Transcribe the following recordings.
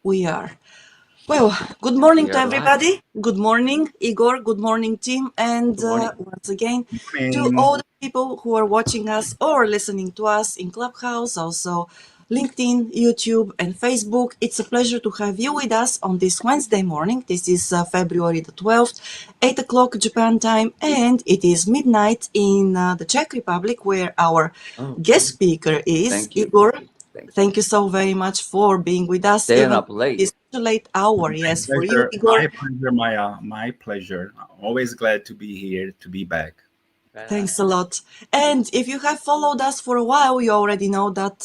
We are. Well, good morning We to are live. everybody. Good morning, Igor. Good morning, Tim. And Good morning. once again, to Morning. all the people who are watching us or listening to us in Clubhouse, also LinkedIn, YouTube, and Facebook. It's a pleasure to have you with us on this Wednesday morning. This is February the 12th, 8 o'clock Japan time, and it is midnight in the Czech Republic, where our Oh, guest speaker is thank you. Igor. Thank you. Thank you so very much for being with us, Staying even up late. this late hour. My Yes, for you, pleasure. Igor. My pleasure. My pleasure. Always glad to be here, to be back. Right on. Thanks a lot. And if you have followed us for a while, you already know that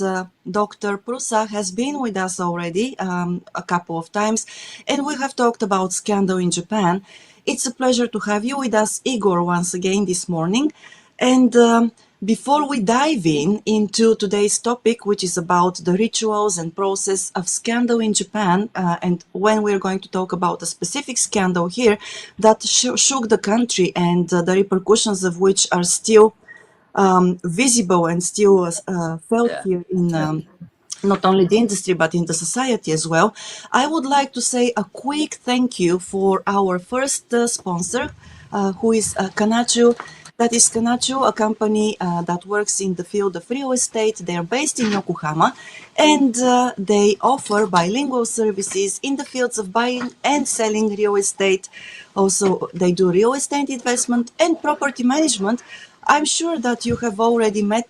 Dr. Prusa has been with us already a couple of times, and we have talked about scandal in Japan. It's a pleasure to have you with us, Igor, once again this morning. And before we dive in into today's topic, which is about the rituals and process of scandal in Japan, and when we're going to talk about a specific scandal here that shook the country and the repercussions of which are still visible and still felt Yeah. here in not only the industry but in the society as well. I would like to say a quick thank you for our first sponsor, who is Kanchu. That is Kanchu, a company that works in the field of real estate. They are based in Yokohama, and they offer bilingual services in the fields of buying and selling real estate. Also, they do real estate investment and property management. I'm sure that you have already met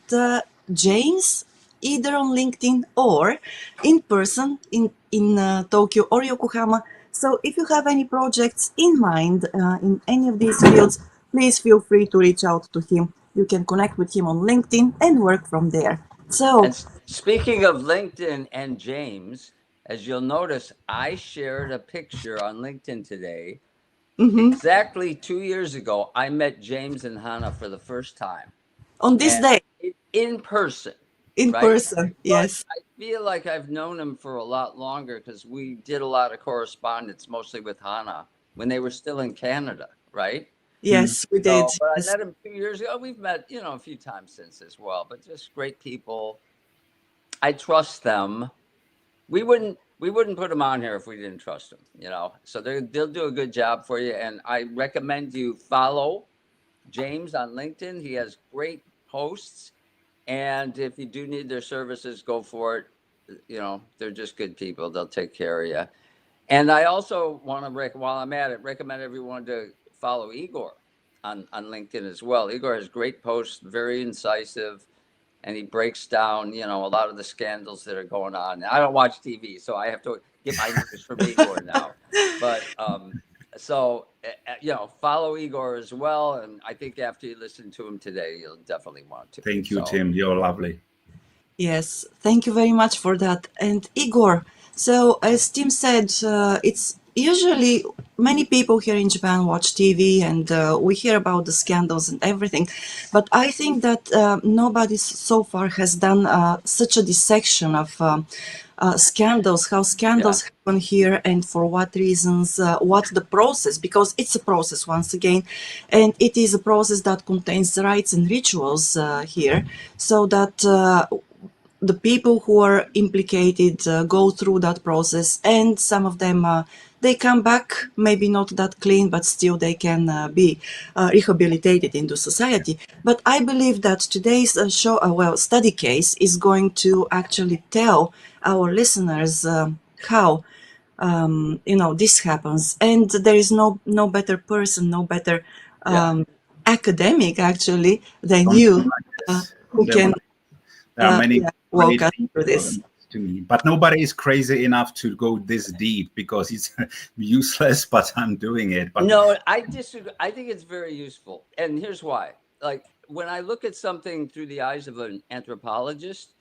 James, either on LinkedIn or in person in Tokyo or Yokohama. So if you have any projects in mind in any of these fields, please feel free to reach out to him. You can connect with him on LinkedIn and work from there. So, And speaking of LinkedIn and James, as you'll notice, I shared a picture on LinkedIn today. mhm, Exactly 2 years ago, I met James and Hannah for the first time, on this and day, in person, in right? person, But yes. I feel like I've known him for a lot longer because we did a lot of correspondence, mostly with Hannah, when they were still in Canada, right? Hmm. Yes, we did. So, but I Yes. met him 2 years ago. We've met, a few times since as well, but just great people. I trust them. We wouldn't put them on here if we didn't trust them. So they'll do a good job for you. And I recommend you follow James on LinkedIn. He has great posts. And if you do need their services, go for it. They're just good people. They'll take care of you. And I also want to, while I'm at it, recommend everyone to follow Igor on LinkedIn as well. Igor has great posts, very incisive, and he breaks down, a lot of the scandals that are going on. I don't watch TV, so I have to get my news from Igor now. But follow Igor as well. And I think after you listen to him today, you'll definitely want to. Thank you, So Tim. You're lovely. Yes, thank you very much for that. And Igor, so as Tim said, it's usually many people here in Japan watch TV and we hear about the scandals and everything. But I think that nobody so far has done such a dissection of scandals, how yeah, scandals happen here and for what reasons, what the process, because it's a process once again, and it is a process that contains rites and rituals here, so that the people who are implicated go through that process, and some of them they come back, maybe not that clean, but still they can be rehabilitated into society. But I believe that today's study case is going to actually tell our listeners how this happens, and there is no better person, no better yeah. academic actually than Don't you, be like this. who can There are many yeah, walk great us through people this. next to me, but nobody is crazy enough to go this deep because it's useless. But I'm doing it. But No, I disagree. I think it's very useful. And here's why. Like when I look at something through the eyes of an anthropologist,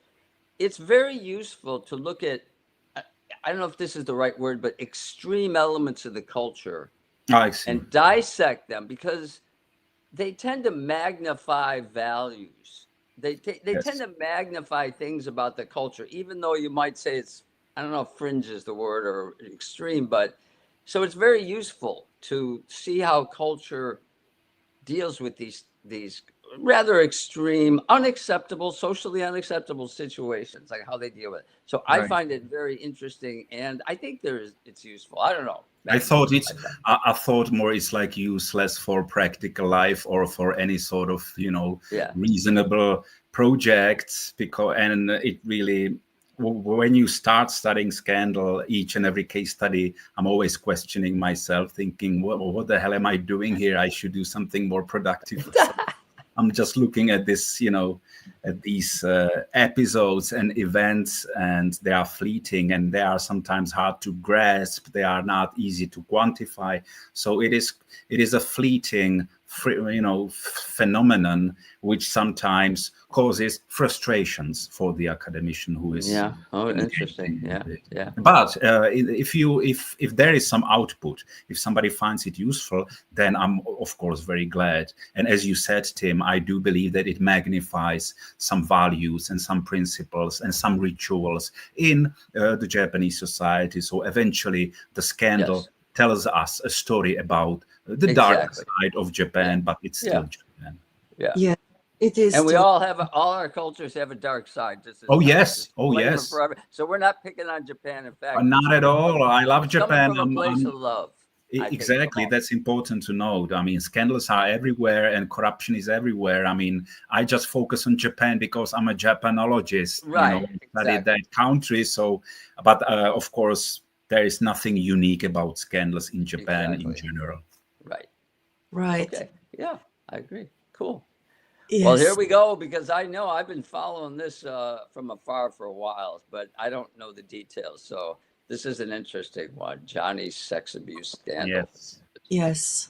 it's very useful to look at, I I don't know if this is the right word, but extreme elements of the culture I see. and dissect them because they tend to magnify values. They tend Yes. to magnify things about the culture, even though you might say it's, I don't know if fringe is the word or extreme, but so it's very useful to see how culture deals with these rather extreme, unacceptable, socially unacceptable situations, like how they deal with it. So I Right. find it very interesting, and I think it's useful. I don't know. I Maybe. thought I thought more it's like useless for practical life or for any sort of, Yeah. reasonable projects, because, and it really, when you start studying scandal, each and every case study, I'm always questioning myself, thinking, what the hell am I doing here? I should do something more productive. So I'm just looking at this, at these episodes and events, and they are fleeting, and they are sometimes hard to grasp. They are not easy to quantify. So it is a fleeting, phenomenon, which sometimes causes frustrations for the academician who is Yeah. Oh, interesting. engaging Yeah. with it. Yeah. But if there is some output, if somebody finds it useful, then I'm of course very glad. And as you said, Tim, I do believe that it magnifies some values and some principles and some rituals in the Japanese society. So eventually, the scandal Yes. tells us a story about the dark Exactly. side of Japan, Yeah. but it's still Japan. Yeah. Yeah, it is And we still. all our cultures have a dark side, just as Oh well. yes, There's oh flavor yes. for so we're not picking on Japan. In fact, it's Not at all. I love coming Japan. from a place of love. I think Exactly. That's important to note. I mean, scandals are everywhere and corruption is everywhere. I mean, I just focus on Japan because I'm a Japanologist, Right. studied Exactly. that country. So, but of course, there is nothing unique about scandals in Japan in Exactly. general. Right. Right. Okay. Yeah, I agree. Cool. Yes. Well, here we go, because I know I've been following this from afar for a while, but I don't know the details. So this is an interesting one. Johnny's sex abuse scandal. Yes. Yes.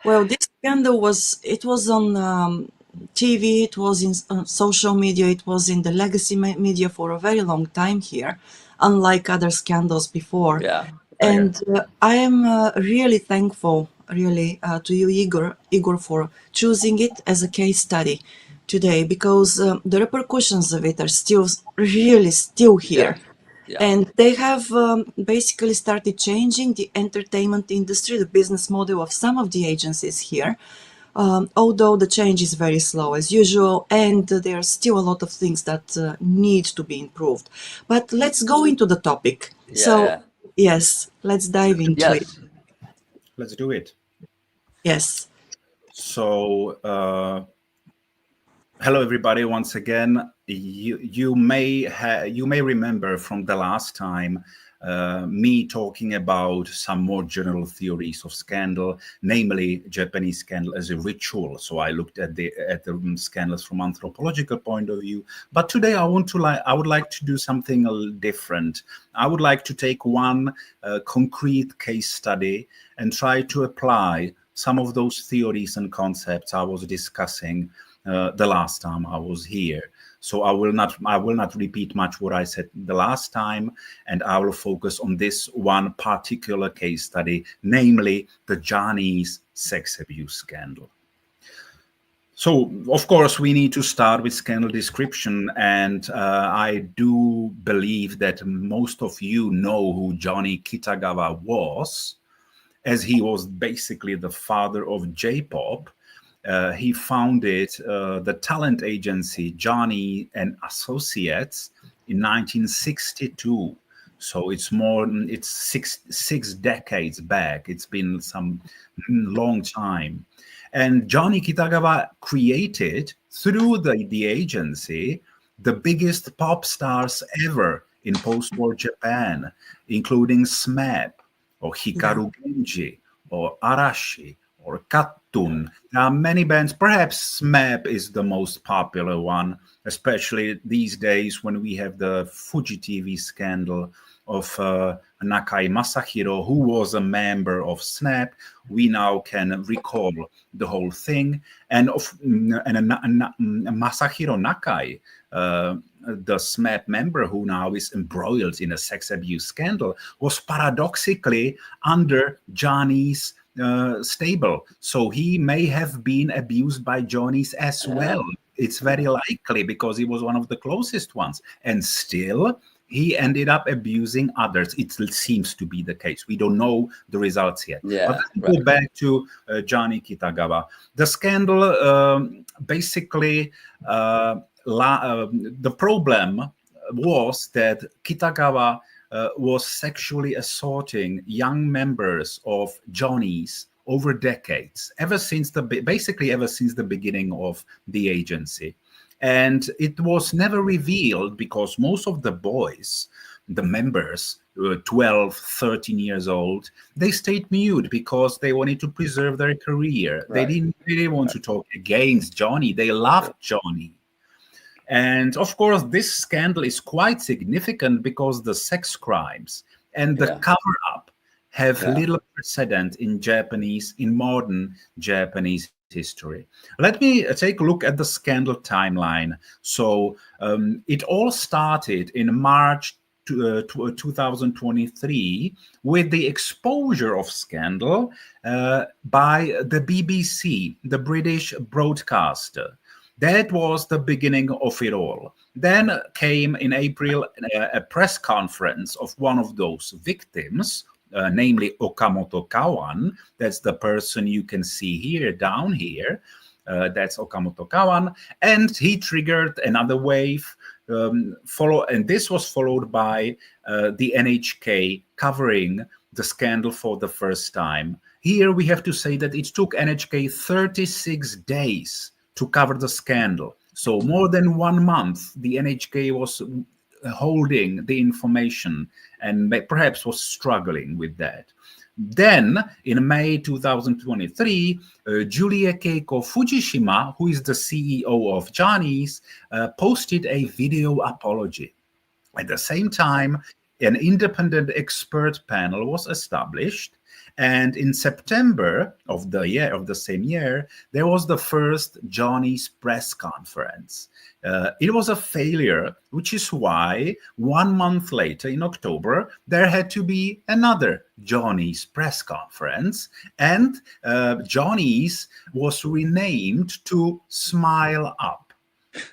Well, this scandal was on TV, it was in social media, it was in the legacy media for a very long time here, unlike other scandals before. Yeah. Right. And I am really thankful, really, to you, Igor, for choosing it as a case study today, because the repercussions of it are still here. Yeah. Yeah. And they have basically started changing the entertainment industry, the business model of some of the agencies here, although the change is very slow as usual, and there are still a lot of things that need to be improved. But let's go into the topic. Yeah. So, Yeah. yes, let's dive into it. Yes. Let's do it. Yes. So, hello everybody once again. You may remember from the last time me talking about some more general theories of scandal, namely Japanese scandal as a ritual. So I looked at the scandals from anthropological point of view. But today I would like to do something a little different. I would like to take one concrete case study and try to apply some of those theories and concepts I was discussing the last time I was here. So I will not repeat much what I said the last time, and I will focus on this one particular case study, namely the Johnny's sex abuse scandal. So, of course, we need to start with scandal description, and I do believe that most of you know who Johnny Kitagawa was, as he was basically the father of J-pop. He founded the talent agency Johnny and Associates in 1962. So it's six decades back. It's been some long time. And Johnny Kitagawa created, through the agency, the biggest pop stars ever in post-war Japan, including SMAP or Hikaru Genji or Arashi or Kattun. There are many bands. Perhaps SMAP is the most popular one, especially these days when we have the Fuji TV scandal of Nakai Masahiro, who was a member of SNAP. We now can recall the whole thing. And Masahiro Nakai, the SMAP member who now is embroiled in a sex abuse scandal, was paradoxically under Johnny's stable. So he may have been abused by Johnny's as well. It's very likely, because he was one of the closest ones. And still, he ended up abusing others. It seems to be the case. We don't know the results yet. Yeah, But let's right. go back to Johnny Kitagawa. The scandal basically, the problem was that Kitagawa was sexually assaulting young members of Johnny's over decades, basically ever since the beginning of the agency. And it was never revealed because most of the boys, the members, 12, 13 years old, they stayed mute because they wanted to preserve their career. They Right. didn't really want to talk against Johnny. They loved Johnny. And of course, this scandal is quite significant because the sex crimes and the Yeah. cover up have Yeah. little precedent in modern Japanese history. Let me take a look at the scandal timeline. So it all started in March 2023 with the exposure of scandal by the BBC, the British broadcaster. That was the beginning of it all. Then came in April a press conference of one of those victims, namely Okamoto Kawan. That's the person you can see here, down here. That's Okamoto Kawan. And he triggered another wave. And this was followed by the NHK covering the scandal for the first time. Here we have to say that it took NHK 36 days to cover the scandal. So more than 1 month, the NHK was holding the information and perhaps was struggling with that. Then, in May 2023, Julia Keiko Fujishima, who is the CEO of Johnny's, posted a video apology. At the same time, an independent expert panel was established. And in September of the same year, there was the first Johnny's press conference. It was a failure, which is why 1 month later, in October, there had to be another Johnny's press conference, and Johnny's was renamed to Smile Up.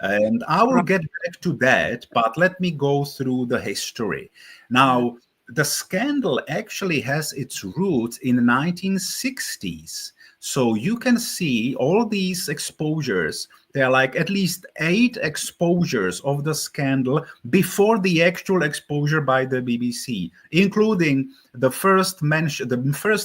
And I will get back to that, but let me go through the history. Now, the scandal actually has its roots in the 1960s. So you can see all these exposures. There are like at least 8 exposures of the scandal before the actual exposure by the BBC, including the first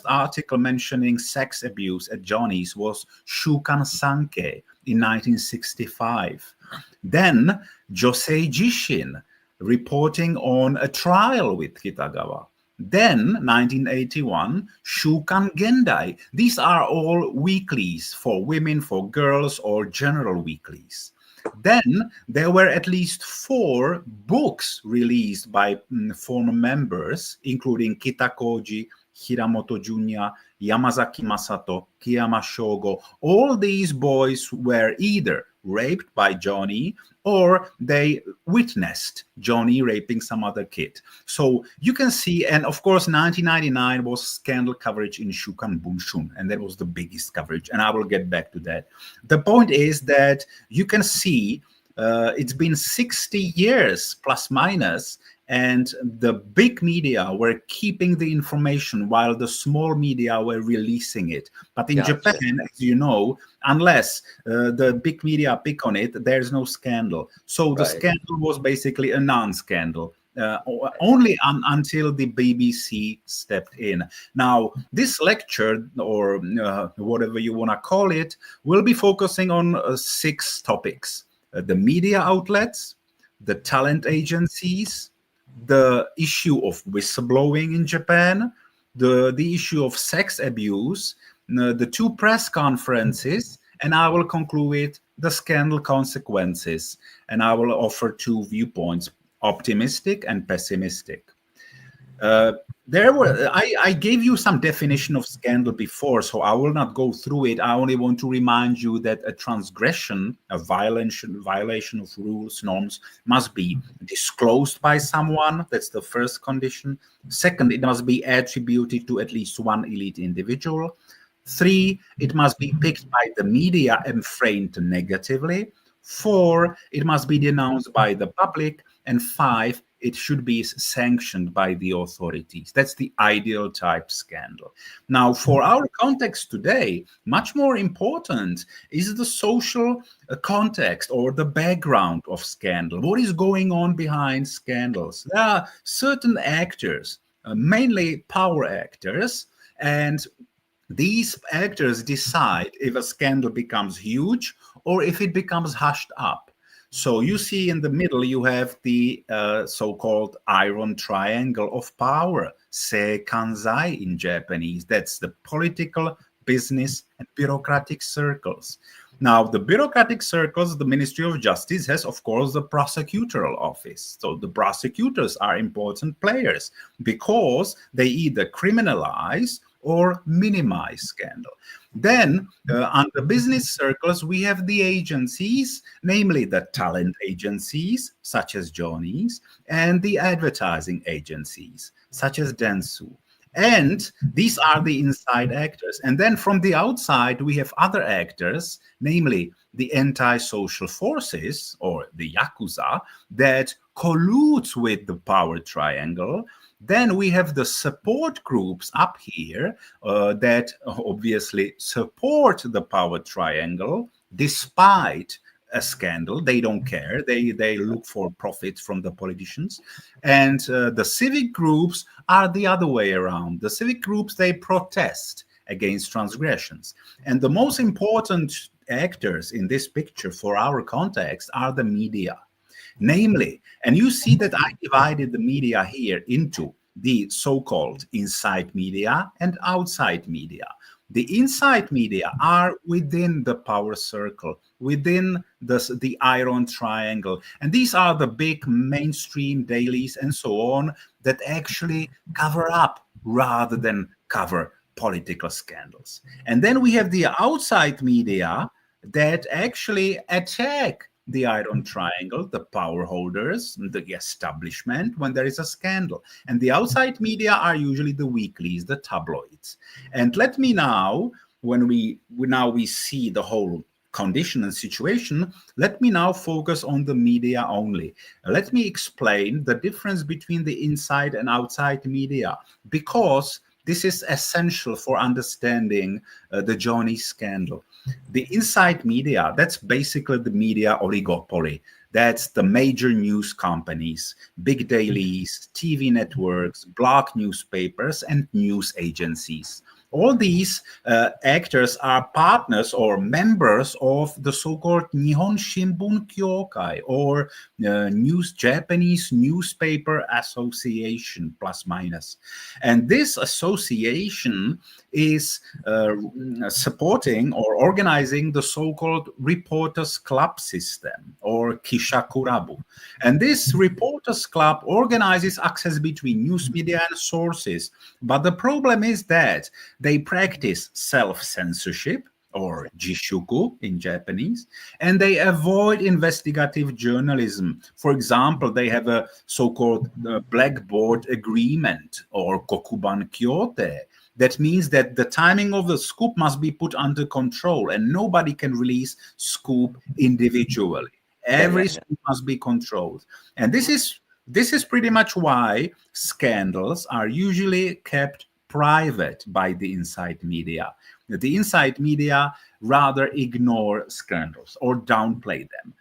article mentioning sex abuse at Johnny's was Shukan Sankei in 1965. Then Josei Jishin reporting on a trial with Kitagawa. Then 1981, Shukan Gendai. These are all weeklies for women, for girls, or general weeklies. Then there were at least 4 books released by former members, including Kitakoji, Hiramoto Junya, Yamazaki Masato, Kiyama Shogo. All these boys were either raped by Johnny or they witnessed Johnny raping some other kid. So you can see, and of course 1999 was scandal coverage in Shukan Bunshun, and that was the biggest coverage, and I will get back to that. The point is that you can see it's been 60 years plus minus, and the big media were keeping the information while the small media were releasing it. But in Japan, as you know, unless the big media pick on it, there's no scandal. So the scandal was basically a non-scandal. Only until the BBC stepped in. Now, this lecture, or whatever you want to call it, will be focusing on 6 topics. The media outlets, the talent agencies, the issue of whistleblowing in Japan, the issue of sex abuse, the 2 press conferences, and I will conclude the scandal consequences. And I will offer 2 viewpoints, optimistic and pessimistic. I gave you some definition of scandal before, so I will not go through it. I only want to remind you that a transgression, a violation of rules, norms, must be disclosed by someone. That's the first condition. Second, it must be attributed to at least one elite individual. 3, it must be picked by the media and framed negatively. 4, it must be denounced by the public. And 5, it should be sanctioned by the authorities. That's the ideal type scandal. Now, for our context today, much more important is the social context or the background of scandal. What is going on behind scandals? There are certain actors, mainly power actors, and these actors decide if a scandal becomes huge or if it becomes hushed up. So you see in the middle, you have the so-called iron triangle of power, seikanzai in Japanese. That's the political, business, and bureaucratic circles. Now, the bureaucratic circles, the Ministry of Justice has, of course, the prosecutorial office. So the prosecutors are important players because they either criminalize or minimize scandal. Then, under business circles, we have the agencies, namely the talent agencies, such as Johnny's, and the advertising agencies, such as Dentsu. And these are the inside actors. And then from the outside, we have other actors, namely the anti-social forces, or the Yakuza, that colludes with the power triangle. Then we have the support groups up here that obviously support the power triangle despite a scandal. They don't care. They look for profits from the politicians. And the civic groups are the other way around. The civic groups, they protest against transgressions. And the most important actors in this picture for our context are the media. Namely, and you see that I divided the media here into the so-called inside media and outside media. The inside media are within the power circle, within the iron triangle. And these are the big mainstream dailies and so on that actually cover up rather than cover political scandals. And then we have the outside media that actually attack the iron triangle, the power holders, the establishment when there is a scandal. And the outside media are usually the weeklies, the tabloids. And let me now, when we see the whole condition and situation, let me now focus on the media only. Let me explain the difference between the inside and outside media, because this is essential for understanding the Johnny scandal. The inside media, that's basically the media oligopoly. That's the major news companies, big dailies, TV networks, block newspapers, and news agencies. All these actors are partners or members of the so-called Nihon Shimbun Kyokai, or Japanese Newspaper Association, plus minus. And this association is supporting or organizing the so-called Reporters Club system, or Kishakurabu. And this Reporters Club organizes access between news media and sources. But the problem is that they practice self-censorship, or jishuku in Japanese, and they avoid investigative journalism. For example, they have a so-called blackboard agreement, or kokuban kyote. That means that the timing of the scoop must be put under control, and nobody can release scoop individually. Every scoop must be controlled. And this is pretty much why scandals are usually kept private by the inside media. The inside media rather ignore scandals or downplay them.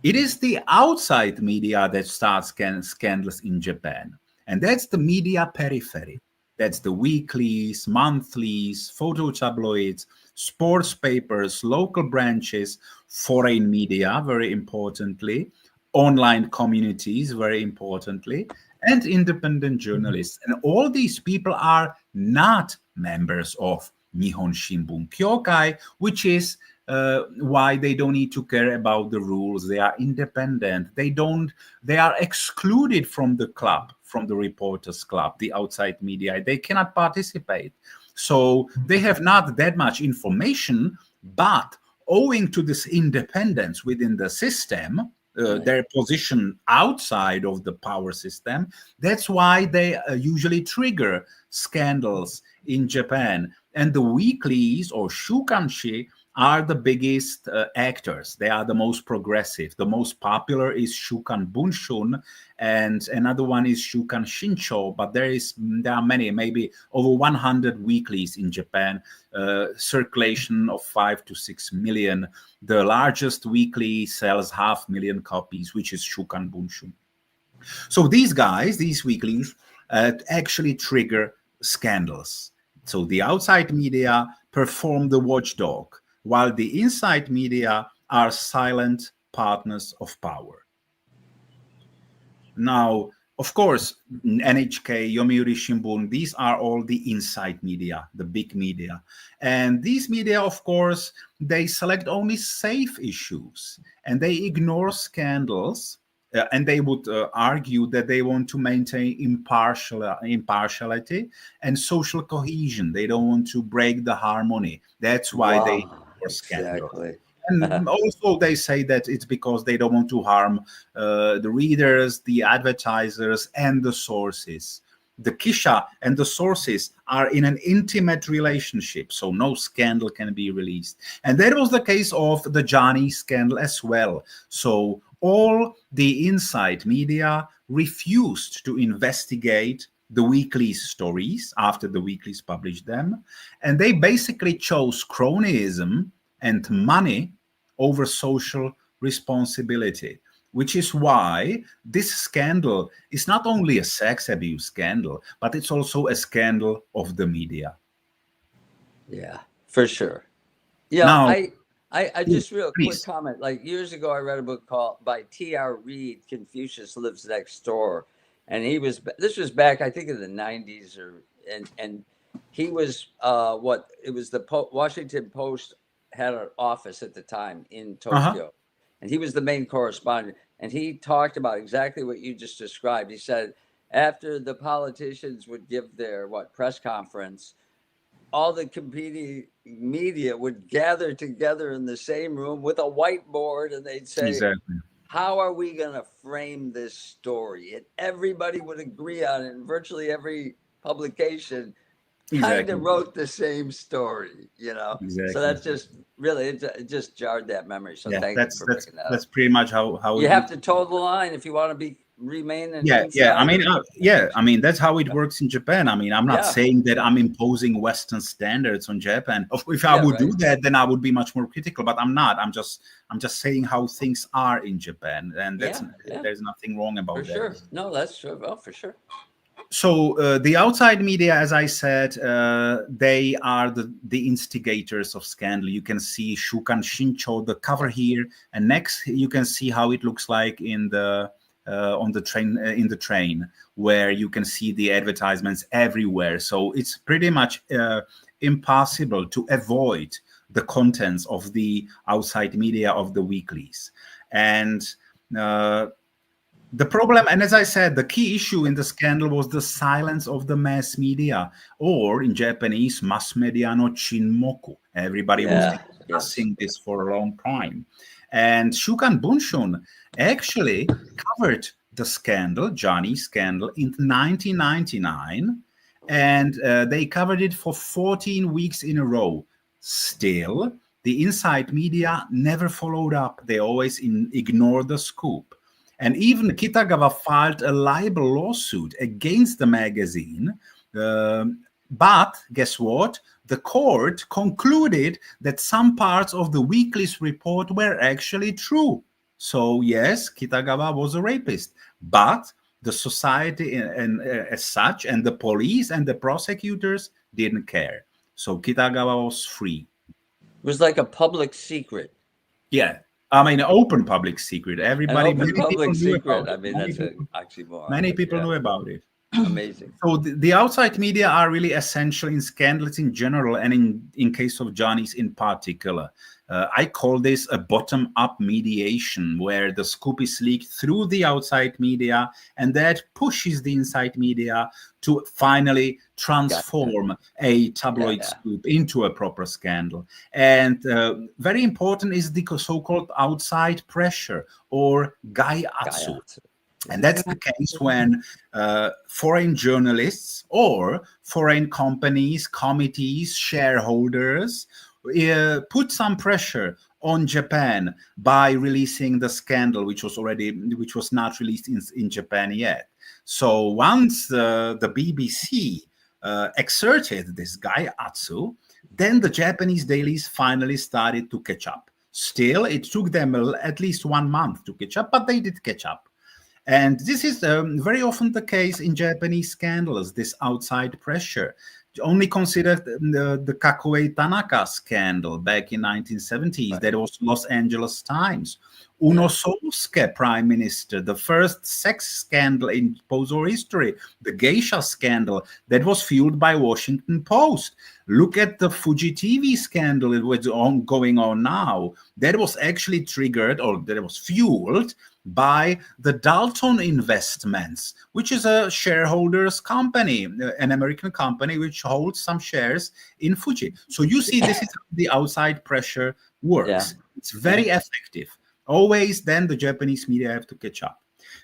It is the outside media that starts scandals in Japan. And that's the media periphery. That's the weeklies, monthlies, photo tabloids, sports papers, local branches, foreign media, very importantly, online communities, very importantly, and independent journalists. And all these people are not members of Nihon Shimbun Kyokai, which is why they don't need to care about the rules. They are independent. They are excluded from the club, from the Reporters Club, the outside media. They cannot participate. So they have not that much information, but owing to this independence within the system, their position outside of the power system, that's why they usually trigger scandals in Japan. And the weeklies, or shukanshi, are the biggest actors. They are the most progressive. The most popular is Shukan Bunshun, and another one is Shukan Shincho. But there are many, maybe over 100 weeklies in Japan, circulation of 5 to 6 million. The largest weekly sells 500,000 copies, which is Shukan Bunshun. So these guys, these weeklies, actually trigger scandals. So the outside media perform the watchdog, while the inside media are silent partners of power. Now, of course, NHK, Yomiuri Shimbun, these are all the inside media, the big media. And these media, of course, they select only safe issues and they ignore scandals. And they would argue that they want to maintain impartiality and social cohesion. They don't want to break the harmony. That's why they ignore scandals. Exactly. And also they say that it's because they don't want to harm the readers, the advertisers, and the sources. The Kisha and the sources are in an intimate relationship, so no scandal can be released. And that was the case of the Johnny scandal as well. So all the inside media refused to investigate the weeklies stories after the weeklies published them. And they basically chose cronyism and money over social responsibility, which is why this scandal is not only a sex abuse scandal, but it's also a scandal of the media. Yeah, for sure. Yeah, Now, I just real quick please. comment. Like years ago, I read a book called by T.R. Reid, Confucius Lives Next Door, and this was back I think in the 90s and he was what it was the Washington Post had an office at the time in Tokyo, and he was the main correspondent, and he talked about exactly what you just described. He said after the politicians would give their press conference, all the competing media would gather together in the same room with a whiteboard and they'd say, Exactly. how are we going to frame this story? And everybody would agree on it. And virtually every publication kind of wrote the same story, Exactly. So that's just really, it just jarred that memory. So thank you for bringing that up. That's pretty much how you have to toe the line if you want to remain an yeah. I mean, that's how it works in Japan. I mean, I'm not saying that I'm imposing Western standards on Japan. If I would do that, then I would be much more critical. But I'm not. I'm just saying how things are in Japan, and there's nothing wrong about that. For sure. No, that's true. Oh, for sure. So the outside media, as I said, they are the instigators of scandal. You can see Shukan Shincho, the cover here, and next you can see how it looks like in the train, where you can see the advertisements everywhere. So it's pretty much impossible to avoid the contents of the outside media of the weeklies. And the problem, and as I said, the key issue in the scandal was the silence of the mass media, or in Japanese, mass media no chinmoku. Everybody was discussing this for a long time. And Shukan Bunshun actually covered the scandal, Johnny scandal, in 1999, and they covered it for 14 weeks in a row. Still, the inside media never followed up. They always ignored the scoop. And even Kitagawa filed a libel lawsuit against the magazine. But guess what? The court concluded that some parts of the weekly's report were actually true. So yes, Kitagawa was a rapist, but the society as such, and the police and the prosecutors didn't care. So Kitagawa was free. It was like a public secret. Yeah. I mean, open public secret. Everybody, many people knew about it. I mean, that's an oxymoron. Many people knew about it. Amazing. So the outside media are really essential in scandals in general, and in case of Johnny's in particular. I call this a bottom-up mediation, where the scoop is leaked through the outside media, and that pushes the inside media to finally transform a tabloid scoop into a proper scandal. And very important is the so-called outside pressure, or gaiatsu. And that's the case when foreign journalists or foreign companies, committees, shareholders put some pressure on Japan by releasing the scandal, which was not released in Japan yet. So once the BBC exerted this guy Atsu, then the Japanese dailies finally started to catch up. Still, it took them at least 1 month to catch up, but they did catch up. And this is very often the case in Japanese scandals, this outside pressure. Only consider the Kakue Tanaka scandal back in 1970s. Right. That was Los Angeles Times. Uno Sosuke, prime minister, the first sex scandal in Pozo history, the geisha scandal, that was fueled by Washington Post. Look at the Fuji TV scandal, it was going on now. That was actually triggered, or that was fueled by the Dalton Investments, which is a shareholders company, an American company which holds some shares in Fuji. So you see, this is how the outside pressure works. Yeah. It's very effective. Always then the Japanese media have to catch up.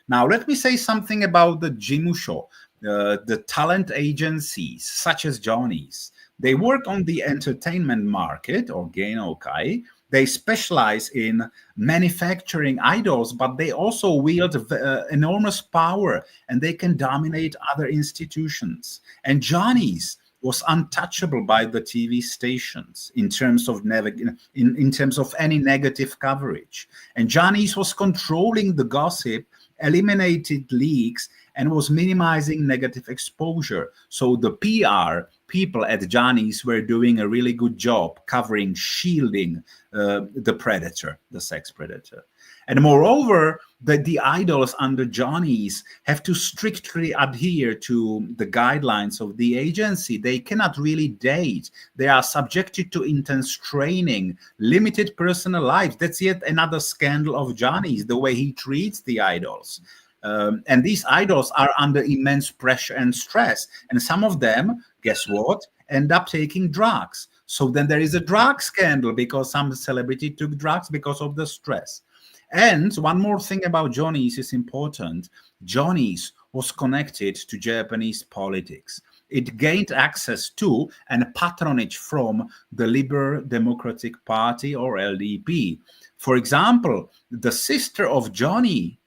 Now, let me say something about the jimusho, the talent agencies, such as Johnny's. They work on the entertainment market, or Geinokai. They specialize in manufacturing idols, but they also wield enormous power, and they can dominate other institutions. And Johnny's was untouchable by the TV stations in terms of in terms of any negative coverage. And Johnny's was controlling the gossip, eliminated leaks, and was minimizing negative exposure. So the PR people at Johnny's were doing a really good job covering, shielding the predator, the sex predator. And moreover, the idols under Johnny's have to strictly adhere to the guidelines of the agency. They cannot really date. They are subjected to intense training, limited personal lives. That's yet another scandal of Johnny's, the way he treats the idols. And these idols are under immense pressure and stress. And some of them, guess what, end up taking drugs. So then there is a drug scandal because some celebrity took drugs because of the stress. And one more thing about Johnny's is important. Johnny's was connected to Japanese politics. It gained access to and patronage from the Liberal Democratic Party, or LDP. For example, the sister of Johnny,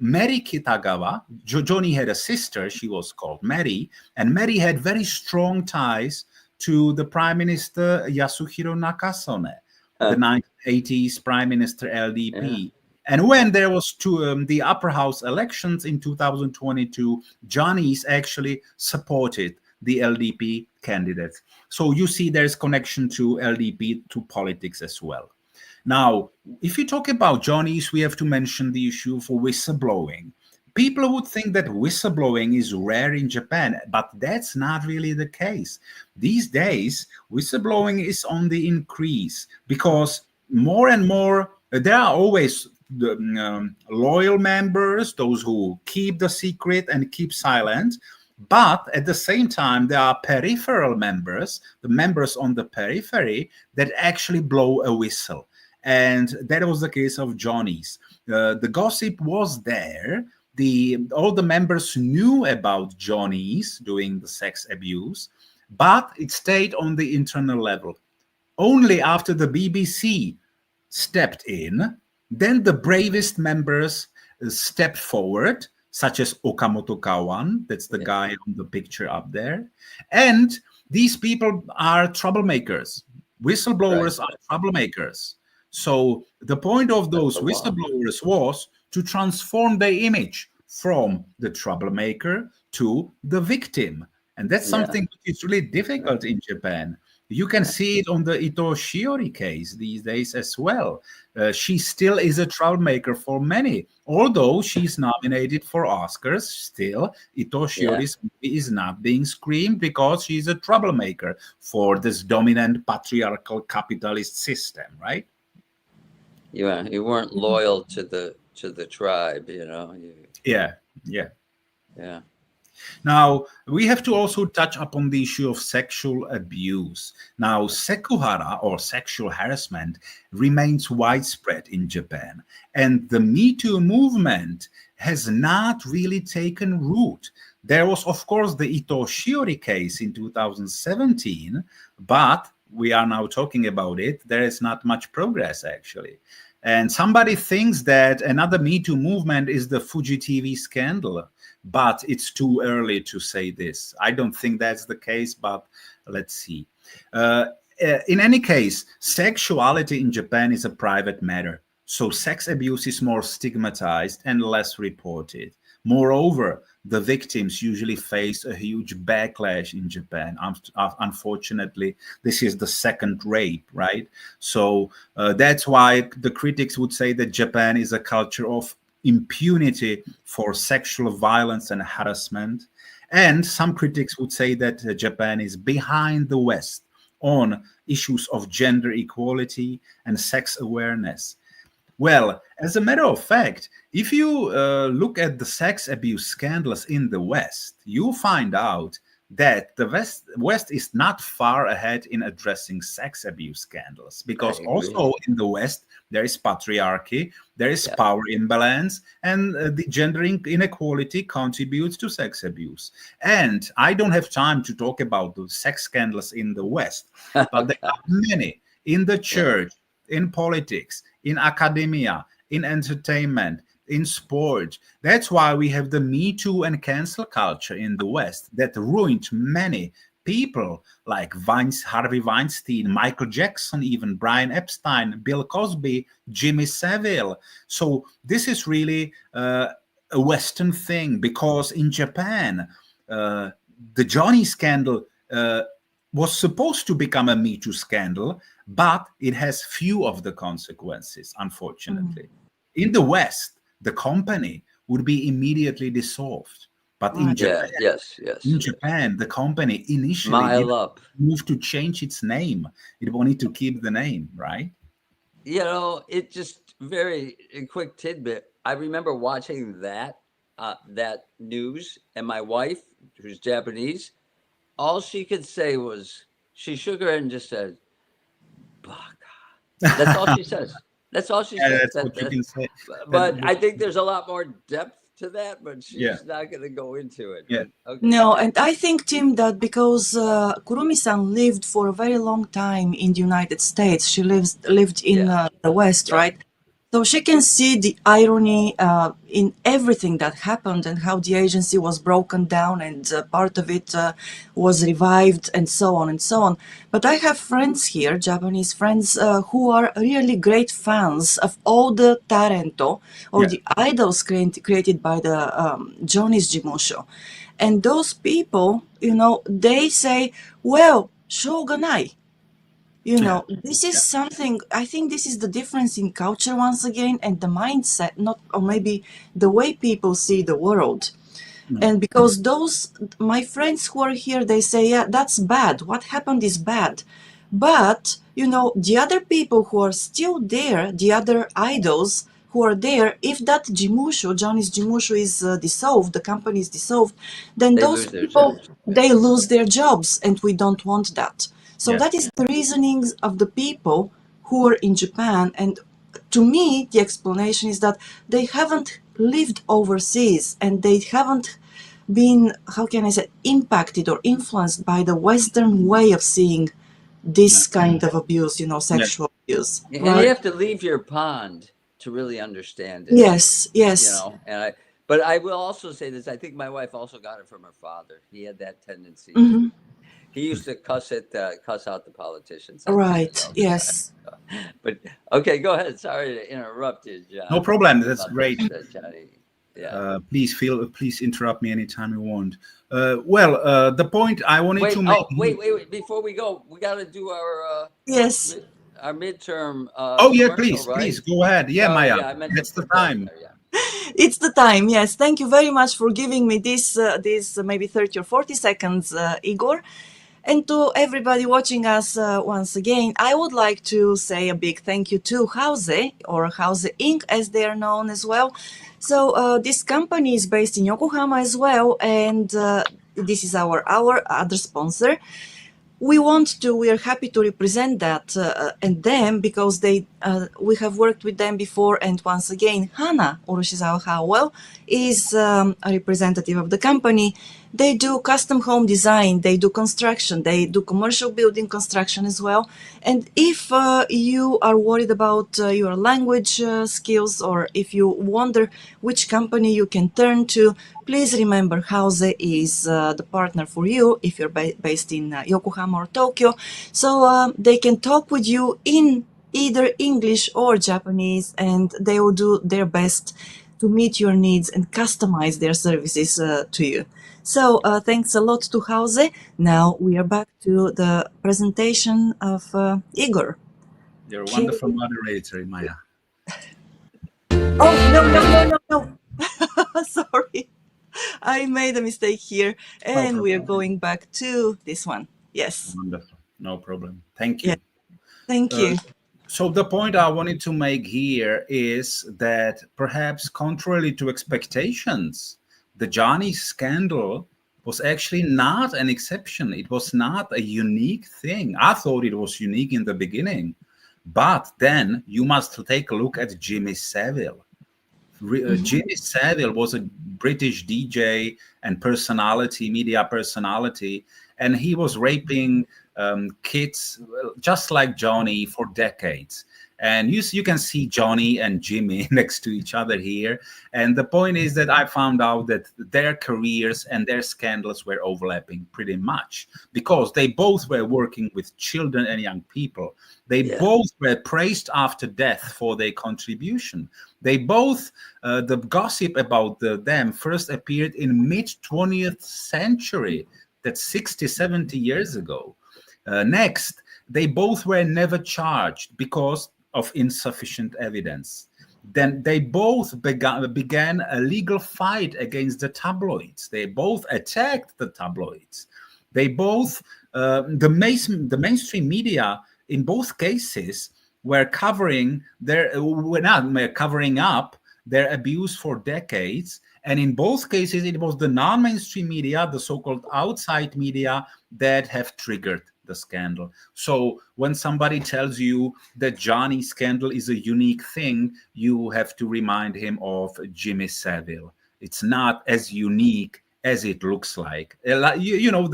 Mary Kitagawa, Johnny had a sister, she was called Mary, and Mary had very strong ties to the Prime Minister Yasuhiro Nakasone, the 1980s Prime Minister LDP. Yeah. And when there was the upper house elections in 2022, Johnny's actually supported the LDP candidates. So you see there's connection to LDP, to politics as well. Now, if you talk about Johnny's, we have to mention the issue for whistleblowing. People would think that whistleblowing is rare in Japan, but that's not really the case. These days, whistleblowing is on the increase because more and more, there are always the loyal members, those who keep the secret and keep silent. But at the same time, there are peripheral members, the members on the periphery, that actually blow a whistle. And that was the case of Johnny's. The gossip was there. All the members knew about Johnny's doing the sex abuse, but it stayed on the internal level. Only after the BBC stepped in, then the bravest members stepped forward, such as Okamoto Kawan, that's the guy on the picture up there. And these people are troublemakers. Whistleblowers are troublemakers. So the point of those whistleblowers was to transform their image from the troublemaker to the victim. And that's something that is really difficult in Japan. You can see it on the Ito Shiori case these days as well. She still is a troublemaker for many. Although she's nominated for Oscars, still Ito Shiori's movie is not being screened because she's a troublemaker for this dominant patriarchal capitalist system, right? Yeah, you weren't loyal to the tribe, you know. Yeah. Now, we have to also touch upon the issue of sexual abuse. Now, sekuhara, or sexual harassment, remains widespread in Japan. And the Me Too movement has not really taken root. There was, of course, the Ito Shiori case in 2017, but we are now talking about it, there is not much progress actually. And somebody thinks that another Me Too movement is the Fuji TV scandal, but it's too early to say this. I don't think that's the case, but let's see. In any case, sexuality in Japan is a private matter, so sex abuse is more stigmatized and less reported. Moreover, the victims usually face a huge backlash in Japan. Unfortunately, this is the second rape, right? So that's why the critics would say that Japan is a culture of impunity for sexual violence and harassment. And some critics would say that Japan is behind the West on issues of gender equality and sex awareness. Well, as a matter of fact, if you look at the sex abuse scandals in the West, you find out that the West is not far ahead in addressing sex abuse scandals, because also in the West, there is patriarchy, there is power imbalance, and the gender inequality contributes to sex abuse. And I don't have time to talk about the sex scandals in the West, but there are many in the church, in politics, in academia, in entertainment, in sport. That's why we have the Me Too and cancel culture in the West that ruined many people like Harvey Weinstein, Michael Jackson, even Brian Epstein, Bill Cosby, Jimmy Savile. So this is really a Western thing, because in Japan, the Johnny scandal was supposed to become a Me Too scandal, but it has few of the consequences, unfortunately. In the West, the company would be immediately dissolved. But in Japan, Japan, the company initially moved to change its name. It wanted to keep the name, right? You know, it just a quick tidbit. I remember watching that news, and my wife, who's Japanese, all she could say was, she shook her head and just said, "Baka." That's all she says. That's all she says. That's what you can say. But I think there's a lot more depth to that, but she's not going to go into it. Yeah. Okay. No, and I think, Tim, that because Kurumi-san lived for a very long time in the United States, she lived in the West, right? So she can see the irony in everything that happened, and how the agency was broken down and part of it was revived, and so on and so on. But I have friends here, Japanese friends, who are really great fans of all the Tarento or the idols created by the Johnny's Jimusho. And those people, you know, they say, well, shoganai. You know, this is something, I think this is the difference in culture once again, and the mindset, or maybe the way people see the world. And because my friends who are here, they say, yeah, that's bad. What happened is bad. But, you know, the other people who are still there, the other idols who are there, if that Johnny's Jimusho is dissolved, the company is dissolved, then those people, they lose their jobs, and we don't want that. So that is the reasonings of the people who are in Japan. And to me, the explanation is that they haven't lived overseas, and they haven't been, how can I say, impacted or influenced by the Western way of seeing this kind of abuse, you know, sexual abuse. And you have to leave your pond to really understand it. Yes. You know, but I will also say this. I think my wife also got it from her father. He had that tendency. He used to cuss out the politicians. Right. Yes. But okay, go ahead. Sorry to interrupt you, John. No problem. That's great. Johnny. Please interrupt me anytime you want. The point I wanted to make. Wait. Before we go, we got to do our our midterm. Please go ahead. Maya, that's the time. It's the time. Yes, thank you very much for giving me this maybe 30 or 40 seconds, Igor. And to everybody watching us once again, I would like to say a big thank you to Houze, or Houze Inc, as they are known as well. So this company is based in Yokohama as well, and this is our other sponsor. We are happy to represent that and them, because they We have worked with them before, and once again, Hana or James Howell is a representative of the company. They do custom home design, they do construction, they do commercial building construction as well. And if you are worried about your language skills, or if you wonder which company you can turn to, please remember Houze is the partner for you if you're based in Yokohama or Tokyo. So they can talk with you in either English or Japanese, and they will do their best to meet your needs and customize their services to you. So thanks a lot to Houze. Now we are back to the presentation of Igor. You're a wonderful moderator, Maya. Oh, no. Sorry. I made a mistake here, and we are going back to this one. Yes. Wonderful. No problem. Thank Yeah. you. Thank you. So the point I wanted to make here is that perhaps contrary to expectations, the Johnny scandal was actually not an exception. It was not a unique thing. I thought it was unique in the beginning. But then you must take a look at Jimmy Savile. Jimmy Savile was a British DJ and personality, media personality, and he was raping kids just like Johnny for decades. And you can see Johnny and Jimmy next to each other here. And the point is that I found out that their careers and their scandals were overlapping pretty much because they both were working with children and young people. They both were praised after death for their contribution. They both, the gossip about them first appeared in mid-20th century. That's 60, 70 years ago. Next, they both were never charged because of insufficient evidence. Then they both began a legal fight against the tabloids. They both attacked the tabloids. They both, the mainstream media in both cases were covering up their abuse for decades. And in both cases, it was the non-mainstream media, the so-called outside media, that have triggered the scandal. So when somebody tells you that Johnny's scandal is a unique thing, you have to remind him of Jimmy Savile. It's not as unique as it looks like. You know,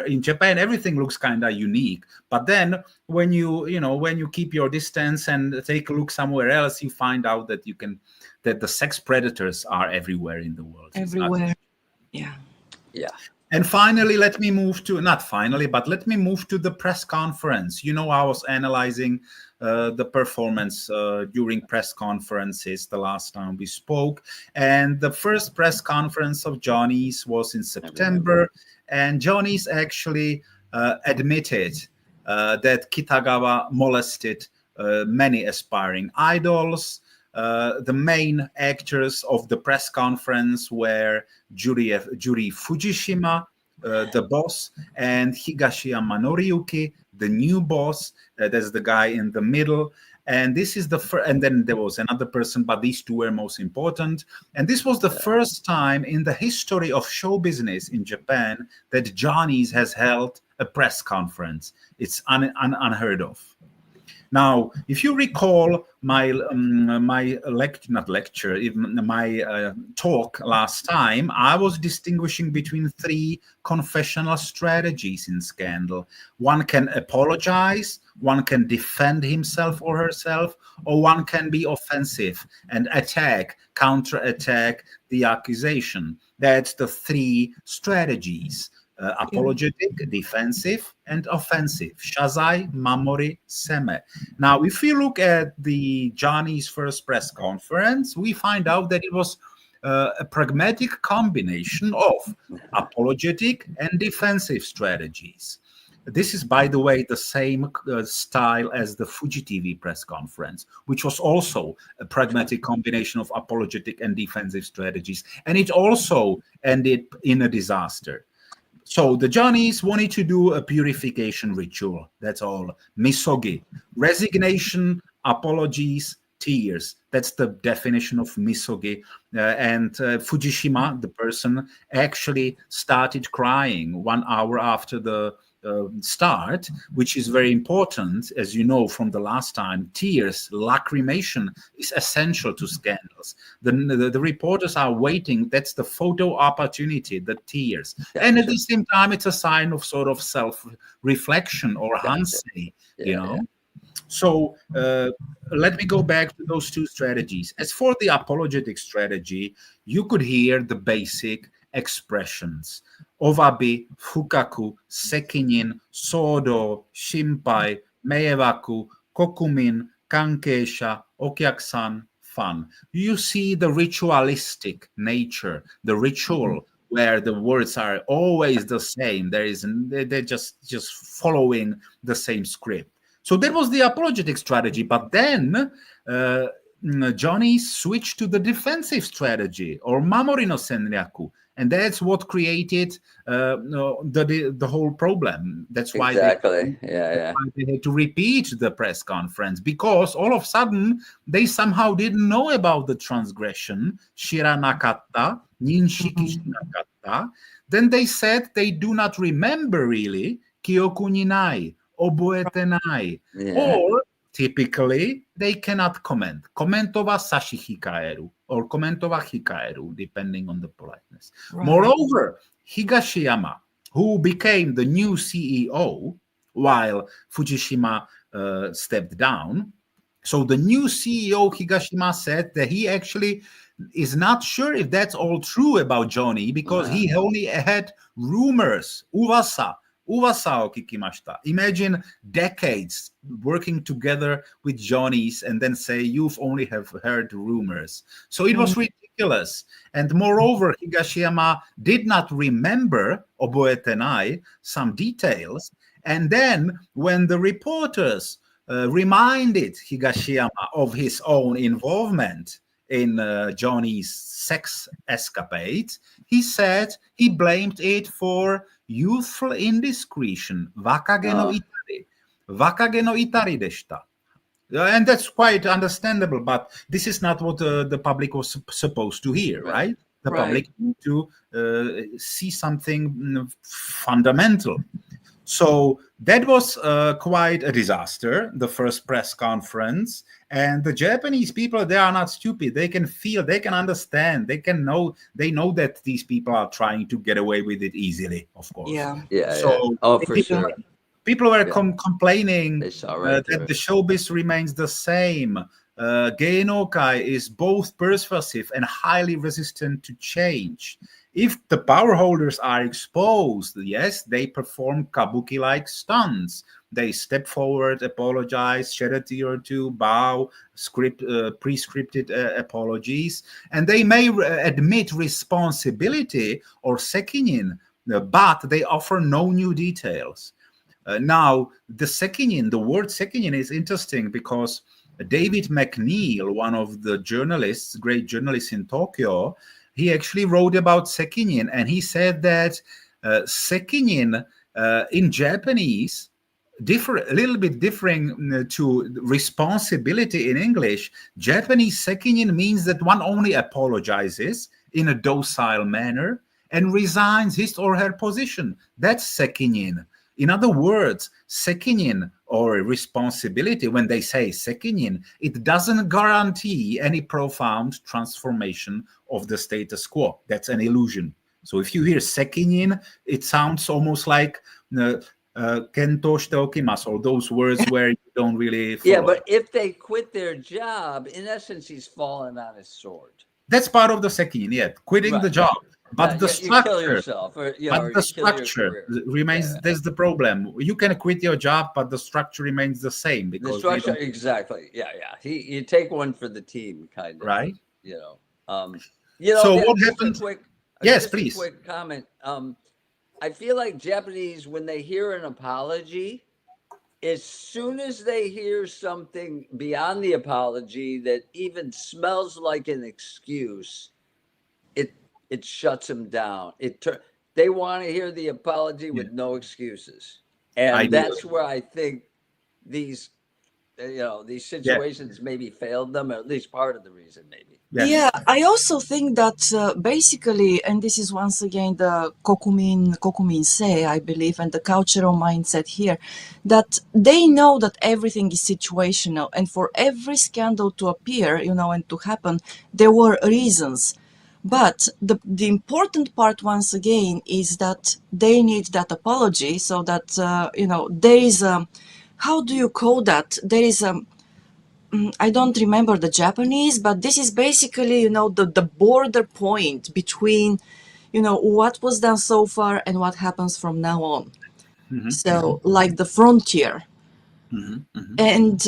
in Japan, everything looks kind of unique. But then when you keep your distance and take a look somewhere else, you find out that that the sex predators are everywhere in the world. Everywhere. Yeah. And finally, let me move to the press conference. You know, I was analyzing the performance during press conferences the last time we spoke. And the first press conference of Johnny's was in September. And Johnny's actually admitted that Kitagawa molested many aspiring idols. The main actors of the press conference were Juri Fujishima, the boss, and Higashiyama Noriyuki, the new boss. That's the guy in the middle. And this is the first, and then there was another person, but these two were most important. And this was the first time in the history of show business in Japan that Johnny's has held a press conference. It's unheard of. Now, if you recall my talk last time, I was distinguishing between three confessional strategies in scandal. One can apologize, one can defend himself or herself, or one can be offensive and counterattack the accusation. That's the three strategies. Apologetic, defensive, and offensive. Shazai, Mamori, Seme. Now, if we look at the Johnny's first press conference, we find out that it was a pragmatic combination of apologetic and defensive strategies. This is, by the way, the same style as the Fuji TV press conference, which was also a pragmatic combination of apologetic and defensive strategies. And it also ended in a disaster. So the Johnnies wanted to do a purification ritual. That's all. Misogi. Resignation, apologies, tears. That's the definition of misogi. And Fujishima, the person, actually started crying 1 hour after the start, which is very important, as you know from the last time. Tears, lacrimation is essential to scandals. The reporters are waiting. That's the photo opportunity, the tears. Gotcha. And at the same time, it's a sign of sort of self-reflection or Gotcha. Hansei, you know. Yeah. So let me go back to those two strategies. As for the apologetic strategy, you could hear the basic expressions. Owabi, fukaku, sekinin, sodo, shimpai, meewaku, kokumin, kankeisha, okyaksan, fun. You see the ritualistic nature, the ritual where the words are always the same. They're just following the same script. So that was the apologetic strategy. But then Johnny switched to the defensive strategy, or Mamori no Senryaku. And that's what created the whole problem. That's why they had to repeat the press conference, because all of a sudden they somehow didn't know about the transgression, shiranakatta, ninshiki shinakatta. Then they said they do not remember really, kyoku ni nai, oboetenai, or typically they cannot comment. Komento wa sashihikaeru or komento wa hikaeru, depending on the politeness. Right. Moreover, Higashiyama, who became the new CEO while Fujishima stepped down. So the new CEO Higashima said that he actually is not sure if that's all true about Johnny, because he only had rumors, uvasa o kikimashita. Imagine decades working together with Johnny's and then say you've only have heard rumors. So it was ridiculous. And moreover, Higashiyama did not remember oboetenai some details. And then when the reporters reminded Higashiyama of his own involvement in Johnny's sex escapades, he said he blamed it for youthful indiscretion, wakage no itari deshita. And that's quite understandable, but this is not what the public was supposed to hear, right? The public need to see something fundamental. So that was quite a disaster, the first press conference. And the Japanese people, they are not stupid. They can feel, they can understand, they know that these people are trying to get away with it easily, of course. So for sure. People were complaining that the showbiz remains the same. Geinokai is both persuasive and highly resistant to change. If the power holders are exposed, yes, they perform kabuki-like stunts. They step forward, apologize, shed a tear or two, bow, pre-scripted apologies, and they may admit responsibility or sekinin, but they offer no new details. Now, the sekinin, the word sekinin is interesting because David McNeil, one of the journalists, great journalists in Tokyo, he actually wrote about sekinin, and he said that sekinin in Japanese, a little bit differing to responsibility in English. Japanese sekinin means that one only apologizes in a docile manner and resigns his or her position. That's sekinin. In other words, sekinin or responsibility, when they say sekinin, it doesn't guarantee any profound transformation of the status quo. That's an illusion. So if you hear sekinin, it sounds almost like kento shite okimasu, or those words where you don't really follow. Yeah, but if they quit their job, in essence, he's fallen on his sword. That's part of the sekinin, quitting the job. But the structure, you kill yourself, the structure remains. That's the problem. You can quit your job, but the structure remains the same because the structure exactly. You take one for the team, kind of. Right. So what happened? Yes, please. A quick comment. I feel like Japanese, when they hear an apology, as soon as they hear something beyond the apology that even smells like an excuse, it shuts them down. They want to hear the apology with no excuses. And that's where I think these these Yeah. situations maybe failed them, or at least part of the reason, maybe. Yes. Yeah, I also think that basically, and this is once again the Kokumin say, I believe, and the cultural mindset here, that they know that everything is situational, and for every scandal to appear, and to happen, there were reasons. But the important part, once again, is that they need that apology, so that there is a, how do you call that? There is a, I don't remember the Japanese, but this is basically, the border point between, what was done so far and what happens from now on. So, like the frontier. And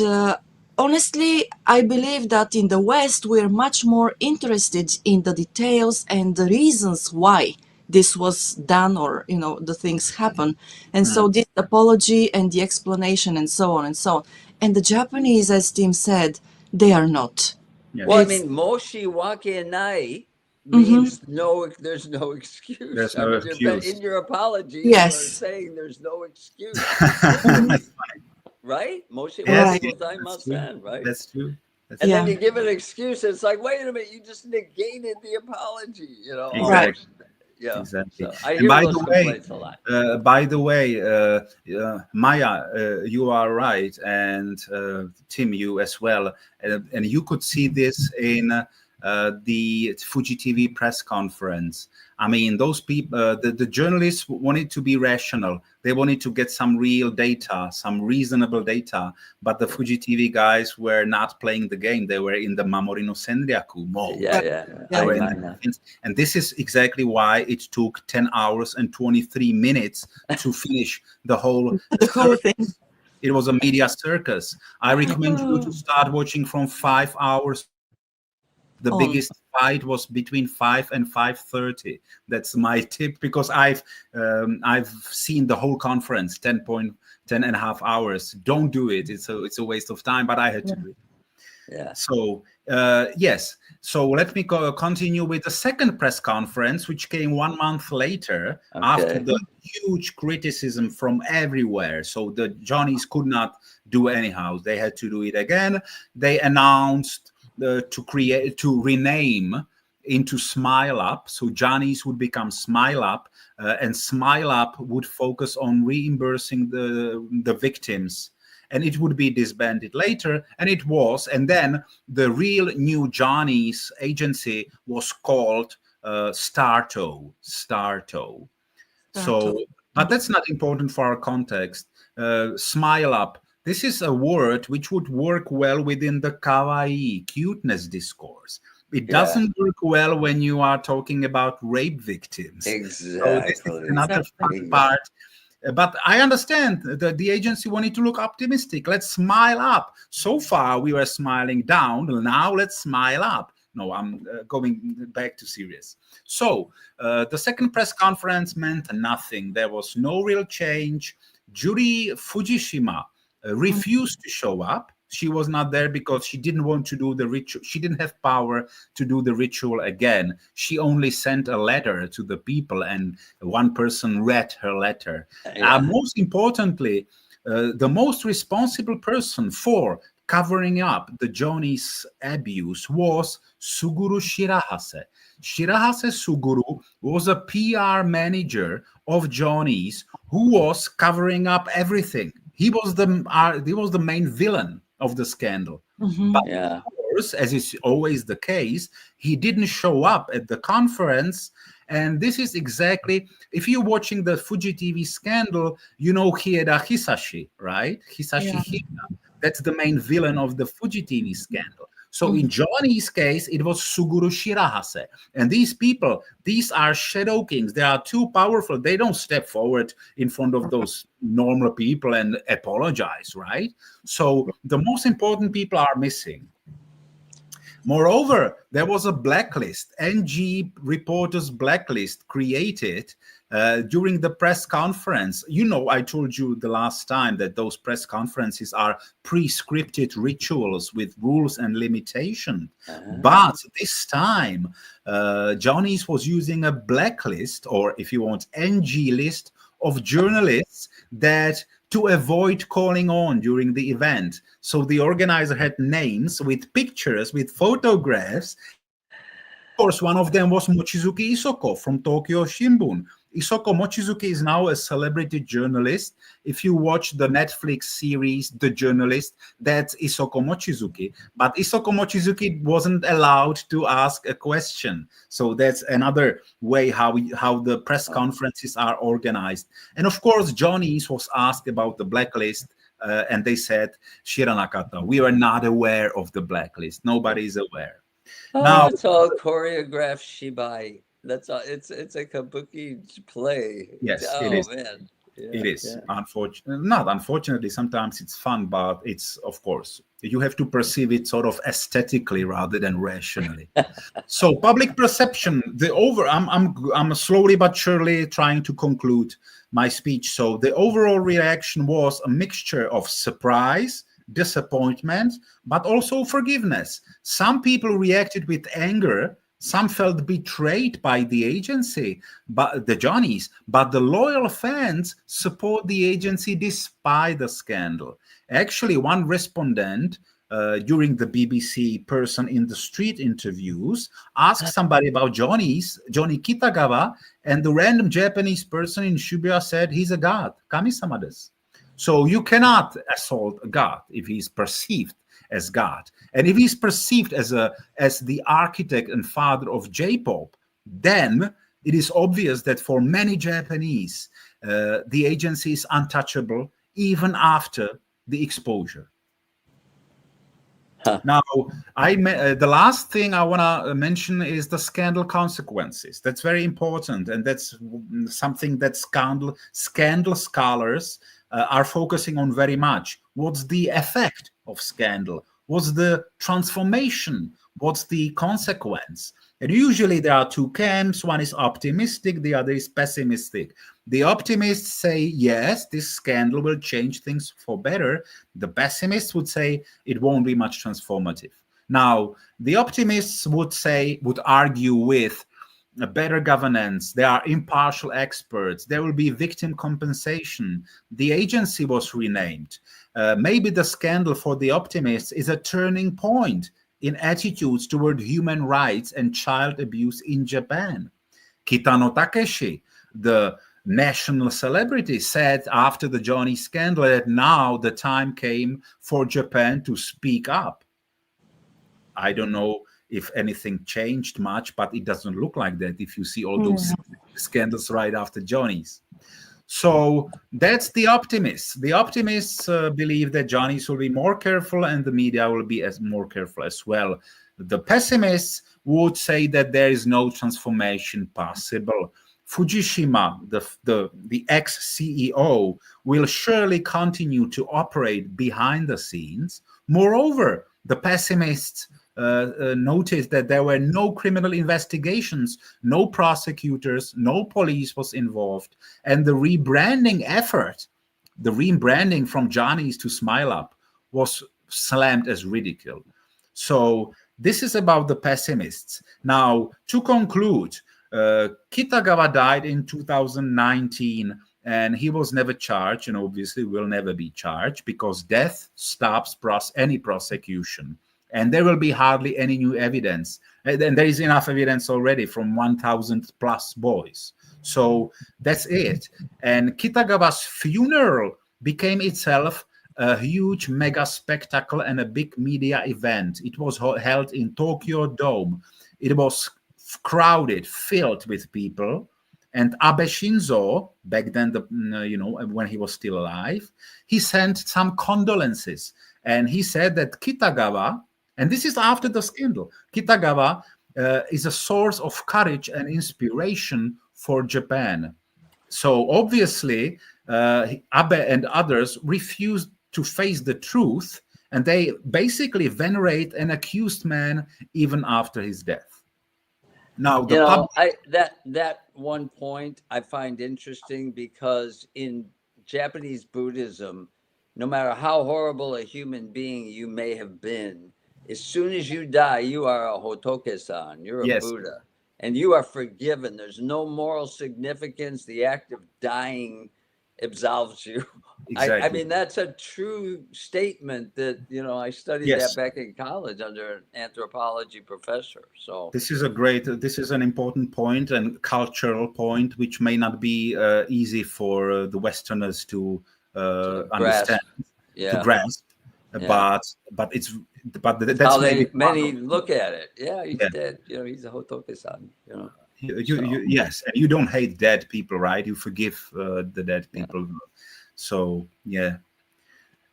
honestly, I believe that in the West, we're much more interested in the details and the reasons why this was done, or, the things happen. And so this apology and the explanation and so on and so on. And the Japanese, as Tim said, they are not. Yes. Well, I It's- mean, moshi wake nai means there's no excuse. There's I no mean, excuse. in your apology, you Yes. are saying there's no excuse, That's right? Moshi Yes, wake yes, that's true. gozaimasen, right? That's true. That's And then Yeah. you give an excuse. It's like, wait a minute, you just negated the apology. Exactly. Almost. Yeah. Exactly. So I And hear by those the way, complaints a lot. Maya, you are right, and Tim, you as well, and you could see this in the Fuji TV press conference. I mean, those people, the journalists wanted to be rational. They wanted to get some real data, some reasonable data. But the Fuji TV guys were not playing the game. They were in the Mamori no Senryaku mode. Yeah. They were in I the know. defense. And this is exactly why it took 10 hours and 23 minutes to finish the whole The whole thing. It was a media circus. I recommend you to start watching from 5 hours. The On. biggest fight was between 5 and 5:30. That's my tip, because I've seen the whole conference, 10 and a half hours. Don't do it. It's a waste of time, but I had to do it. Yeah. So yes. So let me continue with the second press conference, which came 1 month later, after the huge criticism from everywhere. So the Johnnies could not do anyhow. They had to do it again. They announced to rename into Smile Up. So Johnnies would become Smile Up, and Smile Up would focus on reimbursing the victims. And it would be disbanded later, and it was. And then the real new Johnny's agency was called Starto. So, but that's not important for our context. Smile Up. This is a word which would work well within the kawaii, cuteness discourse. It doesn't work well when you are talking about rape victims. Exactly. So this is another fun part. But I understand that the agency wanted to look optimistic. Let's smile up. So far, we were smiling down. Now let's smile up. No, I'm going back to serious. So the second press conference meant nothing. There was no real change. Jury Fujishima refused to show up. She was not there because she didn't want to do the ritual. She didn't have power to do the ritual again. She only sent a letter to the people, and one person read her letter. Most importantly, the most responsible person for covering up the Johnny's abuse was Suguru Shirahase. Shirahase Suguru was a PR manager of Johnny's who was covering up everything. He was the main villain of the scandal. But of course, as is always the case, he didn't show up at the conference. And this is exactly, if you're watching the Fuji TV scandal, you know Hieda Hisashi, right? Hisashi Hieda. That's the main villain of the Fuji TV scandal. So in Johnny's case, it was Suguru Shirahase. And these people, these are shadow kings. They are too powerful. They don't step forward in front of those normal people and apologize, right? So the most important people are missing. Moreover, there was a blacklist, NG reporters blacklist created during the press conference. You know, I told you the last time that those press conferences are pre-scripted rituals with rules and limitation. But this time, Johnny's was using a blacklist, or if you want, NG list of journalists that to avoid calling on during the event. So the organizer had names with pictures, with photographs. Of course, one of them was Mochizuki Isoko from Tokyo Shimbun. Isoko Mochizuki is now a celebrity journalist. If you watch the Netflix series The Journalist, that's Isoko Mochizuki. But Isoko Mochizuki wasn't allowed to ask a question. So that's another way how the press conferences are organized. And of course, Johnny's was asked about the blacklist. And they said, Shiranakata, we are not aware of the blacklist. Nobody is aware. Oh, Now, it's all choreographed shibai. That's all. It's a kabuki play. yes, it Oh is. man, It yeah, is. yeah. Unfortunately, not unfortunately, sometimes it's fun, but it's, of course, you have to perceive it sort of aesthetically rather than rationally. So public perception, I'm slowly but surely trying to conclude my speech. So the overall reaction was a mixture of surprise, disappointment, but also forgiveness. Some people reacted with anger. Some felt betrayed by the agency, but the Johnnies, but the loyal fans support the agency despite the scandal. Actually, one respondent during the BBC Person in the Street interviews asked somebody about Johnny Kitagawa, and the random Japanese person in Shibuya said he's a god, kami-sama desu. So you cannot assault a god if he's perceived as God. And if he's perceived as the architect and father of J-pop, then it is obvious that for many Japanese, the agency is untouchable even after the exposure. Huh. Now, the last thing I want to mention is the scandal consequences. That's very important, and that's something that scandal scholars are focusing on very much. What's the effect of scandal? What's the transformation? What's the consequence? And usually there are two camps. One is optimistic, the other is pessimistic. The optimists say, yes, this scandal will change things for better. The pessimists would say it won't be much transformative. Now, the optimists would argue with a better governance. There are impartial experts. There will be victim compensation. The agency was renamed. Maybe the scandal for the optimists is a turning point in attitudes toward human rights and child abuse in Japan. Kitano Takeshi, the national celebrity, said after the Johnny scandal that now the time came for Japan to speak up. I don't know if anything changed much, but it doesn't look like that if you see all those scandals right after Johnny's. So that's the optimists. The optimists believe that Johnny's will be more careful and the media will be more careful as well. The pessimists would say that there is no transformation possible. Fujishima, the ex-CEO, will surely continue to operate behind the scenes. Moreover, the pessimists noticed that there were no criminal investigations, no prosecutors, no police was involved, and the rebranding effort, the rebranding from Johnny's to Smile Up, was slammed as ridicule. So this is about the pessimists. Now, to conclude, Kitagawa died in 2019, and he was never charged, and obviously will never be charged because death stops any prosecution. And there will be hardly any new evidence. And there is enough evidence already from 1,000 plus boys. So that's it. And Kitagawa's funeral became itself a huge mega spectacle and a big media event. It was held in Tokyo Dome. It was crowded, filled with people. And Abe Shinzo, back then, when he was still alive, he sent some condolences. And he said that Kitagawa, and this is after the scandal, Kitagawa is a source of courage and inspiration for Japan. So obviously, Abe and others refused to face the truth, and they basically venerate an accused man even after his death. Now, that one point I find interesting because in Japanese Buddhism, no matter how horrible a human being you may have been, as soon as you die, you are a Hotoke-san, you're a yes. Buddha, and you are forgiven. There's no moral significance. The act of dying absolves you exactly. I mean, that's a true statement that, I studied Yes. that back in college under an anthropology professor. So This is an important point and cultural point, which may not be easy for the Westerners to understand, to yeah, grasp, yeah. but it's How that's maybe part many of, look at it. Yeah, he's yeah. dead. He's a Hotoke-san, You, So, yes, and you don't hate dead people, right? You forgive the dead yeah. people. So yeah.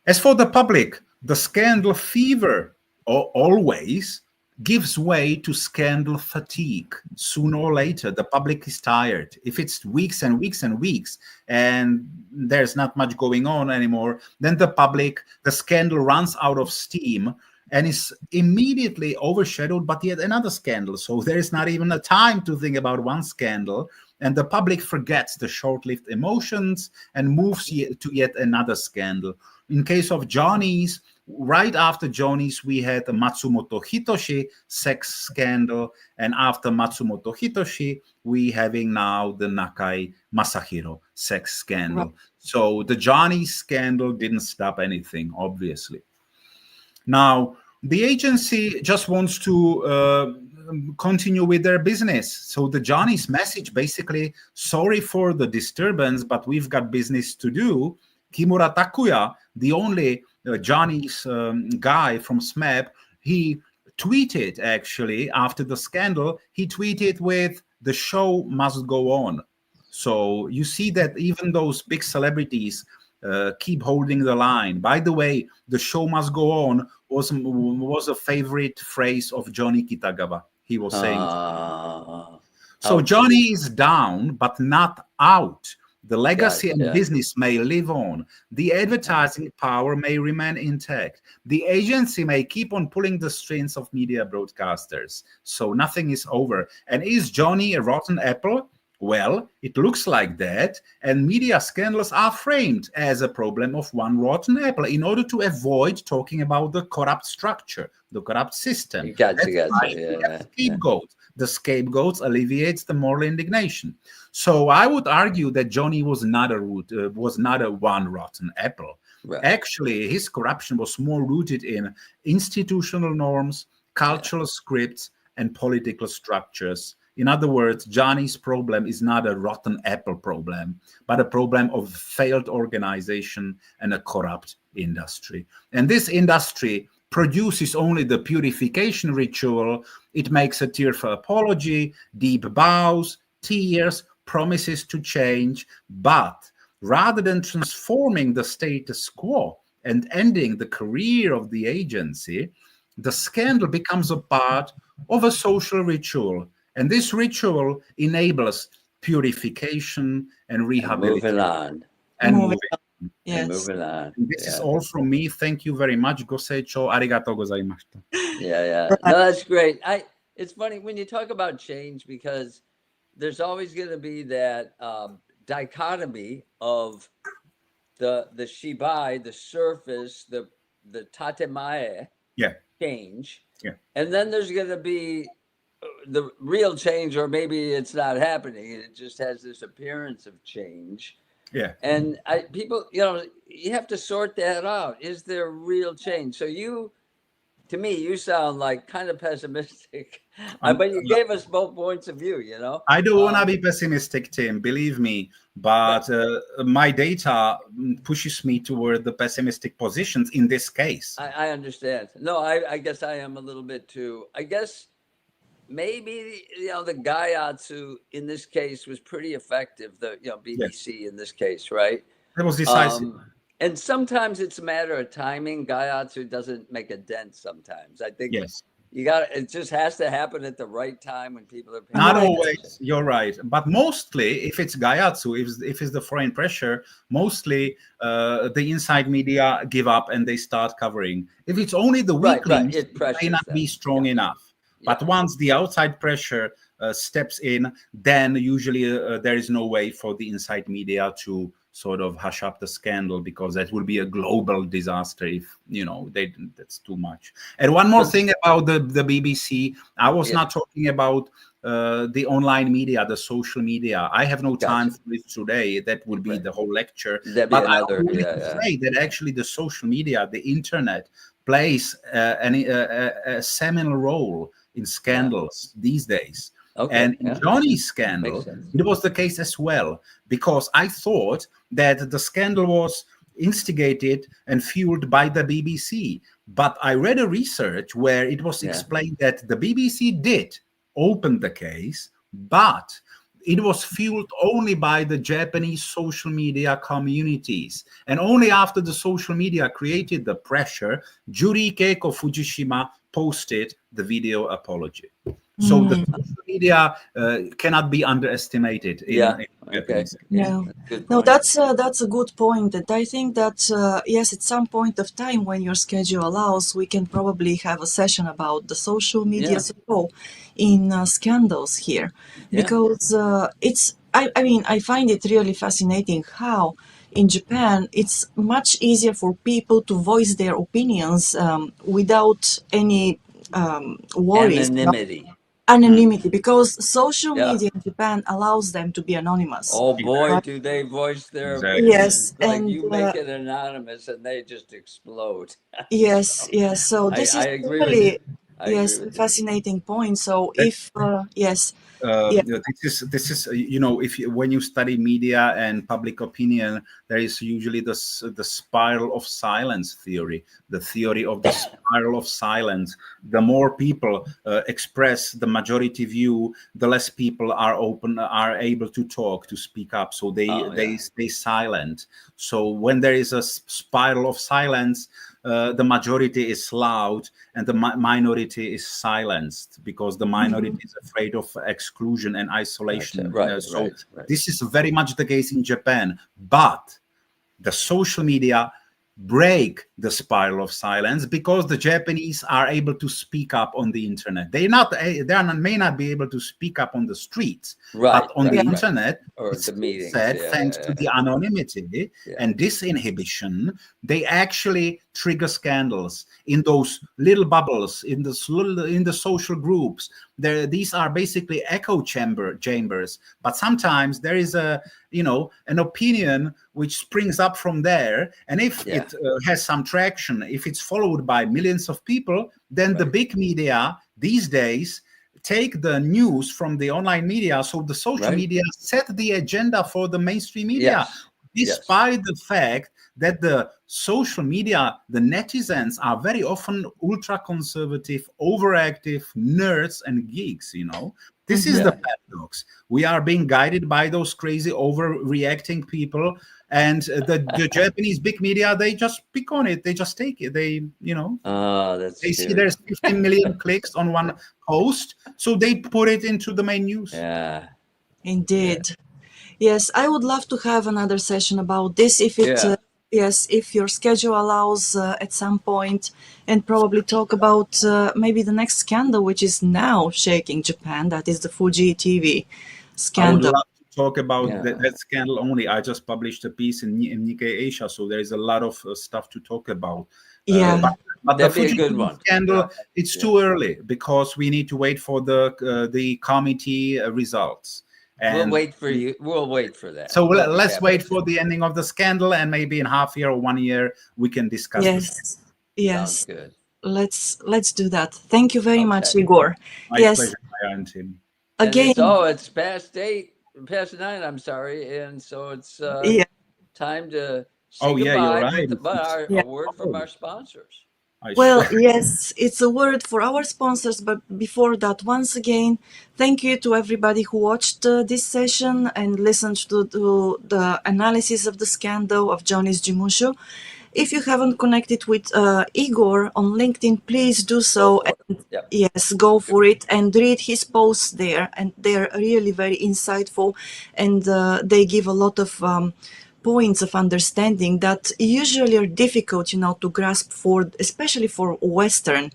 As for the public, the scandal fever always gives way to scandal fatigue. Sooner or later, the public is tired. If it's weeks and weeks and weeks and there's not much going on anymore, then the scandal runs out of steam and is immediately overshadowed by yet another scandal. So there is not even a time to think about one scandal, and the public forgets the short-lived emotions and moves to yet another scandal. In case of Johnny's, right after Johnny's, we had the Matsumoto Hitoshi sex scandal, and after Matsumoto Hitoshi, we having now the Nakai Masahiro sex scandal. Right. So the Johnny's scandal didn't stop anything, obviously. Now, the agency just wants to continue with their business. So the Johnny's message basically, sorry for the disturbance, but we've got business to do. Kimura Takuya, the only Johnny's guy from SMAP, he tweeted actually after the scandal, he tweeted with, the show must go on. So you see that even those big celebrities keep holding the line. By the way, the show must go on was a favorite phrase of Johnny Kitagawa. He was saying, so Ouch. Johnny is down, but not out. The legacy and Gotcha. business may live on. The advertising power may remain intact. The agency may keep on pulling the strings of media broadcasters. So nothing is over. And is Johnny a rotten apple? Well, it looks like that, and media scandals are framed as a problem of one rotten apple in order to avoid talking about the corrupt structure, the corrupt system. Gotcha. That's why we have scapegoats. The scapegoats alleviates the moral indignation. So I would argue that Johnny was not a one rotten apple. Right. Actually, his corruption was more rooted in institutional norms, cultural scripts, and political structures. In other words, Johnny's problem is not a rotten apple problem, but a problem of failed organization and a corrupt industry. And this industry produces only the purification ritual. It makes a tearful apology, deep bows, tears, promises to change, but rather than transforming the status quo and ending the career of the agency, the scandal becomes a part of a social ritual. And this ritual enables purification and rehabilitation. Moving on. And Moving moving. Yes. And moving on. This is all from me. Thank you very much. Goseicho arigatou gozaimashita. Yeah. No, that's great. It's funny when you talk about change, because there's always going to be that dichotomy of the shibai, the surface, the tatemae Yeah. change. Yeah. And then there's going to be the real change, or maybe it's not happening. It just has this appearance of change. Yeah. And people, you have to sort that out. Is there real change? So to me, you sound like kind of pessimistic, but you gave us both points of view, I don't want to be pessimistic, Tim, believe me, but my data pushes me toward the pessimistic positions in this case. I understand. No, I guess I am a little bit too. I guess maybe, the Gaiatsu in this case was pretty effective, the BBC in this case, right? That was decisive. And sometimes it's a matter of timing. Gaiatsu doesn't make a dent sometimes. I think yes. It just has to happen at the right time when people are paying Not attention. always, you're right. But mostly, if it's Gaiatsu, if it's the foreign pressure, mostly the inside media give up and they start covering. If it's only the weaklings, it may not be strong enough. But once the outside pressure steps in, then usually there is no way for the inside media to sort of hush up the scandal, because that will be a global disaster if that's too much. And one more thing about the BBC, I was not talking about the online media, the social media. I have no time for it today. That would be the whole lecture. But I wanted to say that actually the social media, the internet, plays a seminal role in scandals these days. And in Johnny's scandal, it was the case as well, because I thought that the scandal was instigated and fueled by the BBC. But I read a research where it was explained that the BBC did open the case, but it was fueled only by the Japanese social media communities. And only after the social media created the pressure, Juri Keiko Fujishima posted the video apology. So the social media cannot be underestimated in Japanese. No, that's a good point. And I think that, yes, at some point of time when your schedule allows, we can probably have a session about the social media's role in scandals here. Because I find it really fascinating how in Japan it's much easier for people to voice their opinions without any worries. Anonymity, because social media in Japan allows them to be anonymous. Oh boy, do they voice their opinions. Yes, like and you make it anonymous and they just explode. Yes. So this is really fascinating point. So if this is when you study media and public opinion, there is usually the spiral of silence theory, the theory of the spiral of silence. The more people express the majority view, the less people are able to talk, to speak up, so they stay silent. So when there is a spiral of silence, the majority is loud and the minority is silenced, because the minority is afraid of exclusion and isolation. This is very much the case in Japan, but the social media break the spiral of silence, because the Japanese are able to speak up on the internet. They may not be able to speak up on the streets, but on the internet, or the meetings, thanks to the anonymity and disinhibition, they actually trigger scandals in those little bubbles, in the social groups. These are basically echo chambers, but sometimes there is an opinion which springs up from there, and if it has some traction, if it's followed by millions of people, then the big media these days take the news from the online media. So the social media set the agenda for the mainstream media, despite the fact that the social media, the netizens, are very often ultra-conservative, overactive nerds and geeks, This is the paradox. We are being guided by those crazy overreacting people, and the Japanese big media, they just pick on it. They just take it. They see there's 15 million clicks on one post, so they put it into the main news. Indeed. Yes, I would love to have another session about this if if your schedule allows at some point, and probably talk about maybe the next scandal, which is now shaking Japan. That is the Fuji TV scandal. I would love to talk about that scandal only. I just published a piece in Nikkei Asia, so there is a lot of stuff to talk about. But the Fuji TV scandal, it's too early, because we need to wait for the committee results. And we'll wait for you. We'll wait for that. So let's wait for the ending of the scandal, and maybe in half year or 1 year we can discuss. Yes. Sounds good. Let's do that. Thank you very much, Igor. My pleasure, Maya and Tim. Again, it's past 9. I'm sorry, and so it's time to say goodbye. You're right. But a word from our sponsors. Well, yes, it's a word for our sponsors, but before that, once again, thank you to everybody who watched this session and listened to the analysis of the scandal of Johnny's Jimusho. If you haven't connected with Igor on LinkedIn, please do so. Yes, go for it and read his posts there, and they're really very insightful, and they give a lot of points of understanding that usually are difficult, to grasp, especially for Western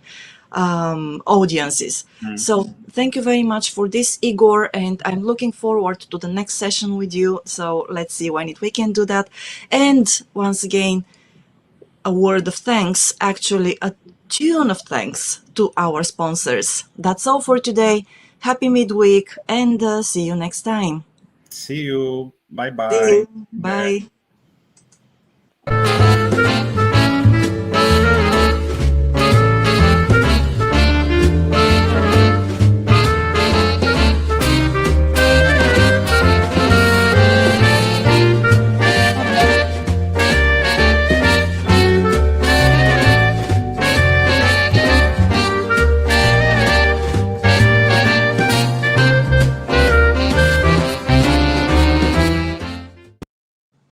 audiences. So thank you very much for this, Igor, and I'm looking forward to the next session with you. So let's see when we can do that. And once again, a word of thanks, actually a tune of thanks to our sponsors. That's all for today. Happy midweek and see you next time. See you. Bye-bye. See you. Bye.